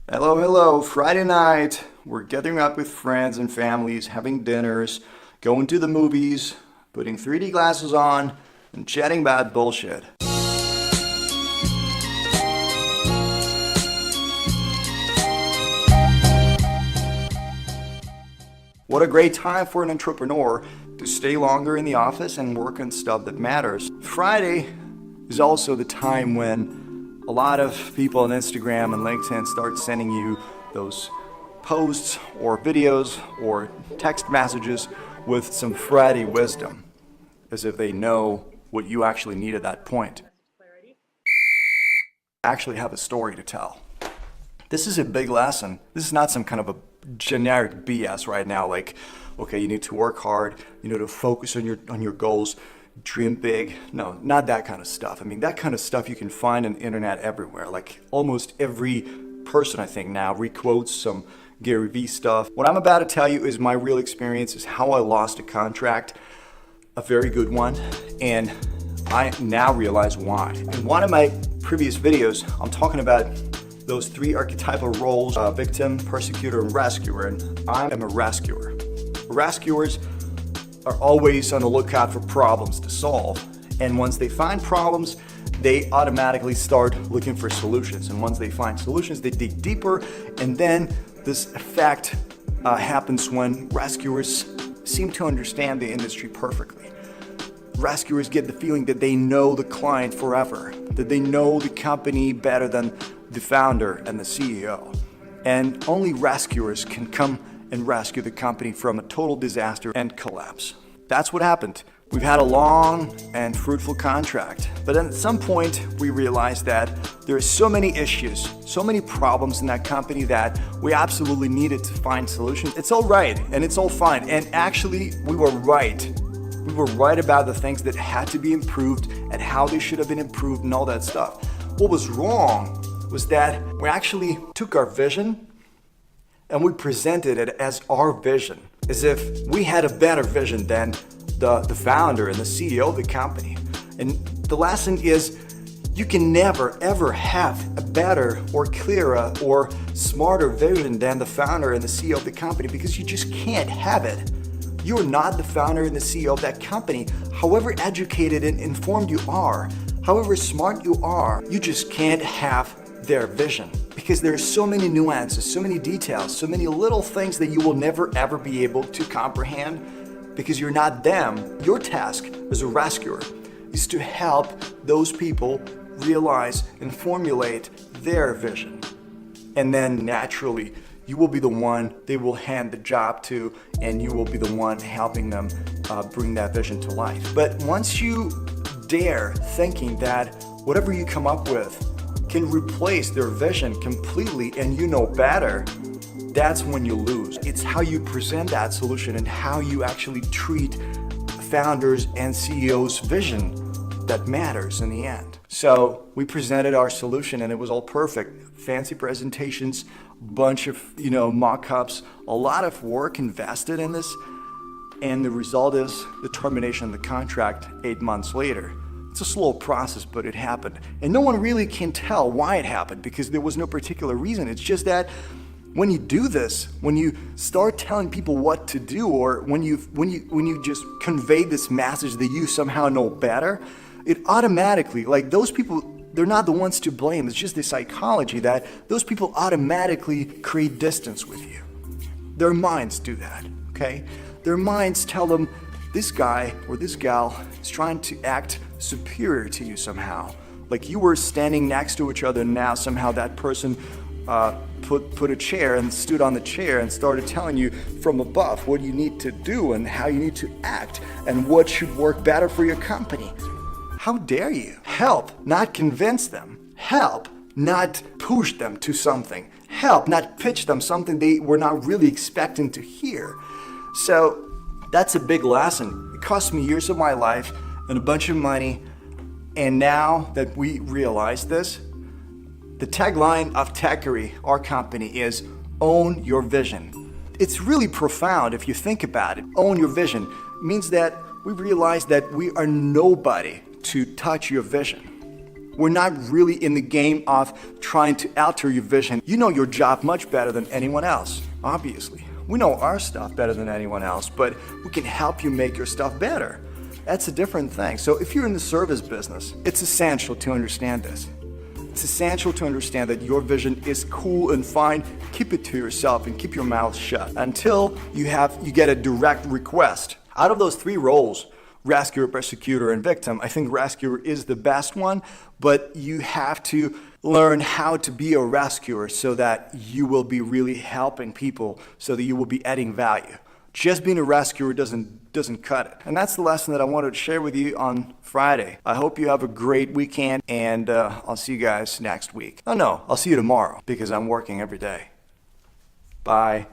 Hello, hello. Friday night. We're gathering up with friends and families, having dinners, going to the movies, putting 3D glasses on, and chatting about bullshit. What a great time for an entrepreneur to stay longer in the office and work on stuff that matters. Friday is also the time when a lot of people on Instagram and LinkedIn start sending you those posts or videos or text messages with some Friday wisdom, as if they know what you actually need at that point. Actually have a story to tell. This is a big lesson. This is not some kind of a generic BS right now, like, okay, you need to work hard, you need to focus on your goals, dream big. No, not that kind of stuff. I mean, that kind of stuff you can find on the internet everywhere. Like almost every person, I think, now requotes some Gary Vee stuff. What I'm about to tell you is my real experience, is how I lost a contract, a very good one, and I now realize why. In one of my previous videos, I'm talking about those three archetypal roles, victim, persecutor, and rescuer, and I am a rescuer. Rescuers are always on the lookout for problems to solve, and once they find problems, they automatically start looking for solutions, and once they find solutions, they dig deeper, and then this effect happens when rescuers seem to understand the industry perfectly. Rescuers get the feeling that they know the client forever, that they know the company better than the founder and the CEO. And only rescuers can come and rescue the company from a total disaster and collapse. That's what happened. We've had a long and fruitful contract, but then at some point we realized that there are so many issues, so many problems in that company that we absolutely needed to find solutions. It's all right and it's all fine, and actually we were right. We were right about the things that had to be improved and how they should have been improved and all that stuff. What was wrong was that we actually took our vision and we presented it as our vision, as if we had a better vision than the founder and the CEO of the company. And the lesson is, you can never ever have a better or clearer or smarter vision than the founder and the CEO of the company, because you just can't have it. You're not the founder and the CEO of that company. However educated and informed you are, however smart you are, you just can't have their vision, because there are so many nuances, so many details, so many little things that you will never ever be able to comprehend because you're not them. Your task as a rescuer is to help those people realize and formulate their vision. And then naturally, you will be the one they will hand the job to, and you will be the one helping them bring that vision to life. But once you dare thinking that whatever you come up with can replace their vision completely and you know better, that's when you lose. It's how you present that solution and how you actually treat founders and CEOs' vision that matters in the end. So we presented our solution and it was all perfect. Fancy presentations, bunch of mock-ups, a lot of work invested in this, and the result is the termination of the contract 8 months later. It's a slow process, but it happened. And no one really can tell why it happened, because there was no particular reason. It's just that when you do this, when you start telling people what to do, or when you just convey this message that you somehow know better, it automatically, like, those people, they're not the ones to blame. It's just the psychology that those people automatically create distance with you. Their minds do that, okay? Their minds tell them this guy or this gal is trying to act superior to you somehow. Like you were standing next to each other, and now somehow that person put a chair and stood on the chair and started telling you from above what you need to do and how you need to act and what should work better for your company. How dare you? Help, not convince them. Help, not push them to something. Help, not pitch them something they were not really expecting to hear. So that's a big lesson. It cost me years of my life and a bunch of money. And now that we realize this, the tagline of Techery, our company, is own your vision. It's really profound if you think about it. Own your vision means that we realize that we are nobody to touch your vision. We're not really in the game of trying to alter your vision. You know your job much better than anyone else, obviously. We know our stuff better than anyone else, but we can help you make your stuff better. That's a different thing. So if you're in the service business, it's essential to understand this. It's essential to understand that your vision is cool and fine. Keep it to yourself and keep your mouth shut until you get a direct request. Out of those 3 roles, rescuer, persecutor, and victim, I think rescuer is the best one, but you have to learn how to be a rescuer so that you will be really helping people, so that you will be adding value. Just being a rescuer doesn't cut it. And that's the lesson that I wanted to share with you on Friday. I hope you have a great weekend, and I'll see you guys next week. Oh no, I'll see you tomorrow because I'm working every day. Bye.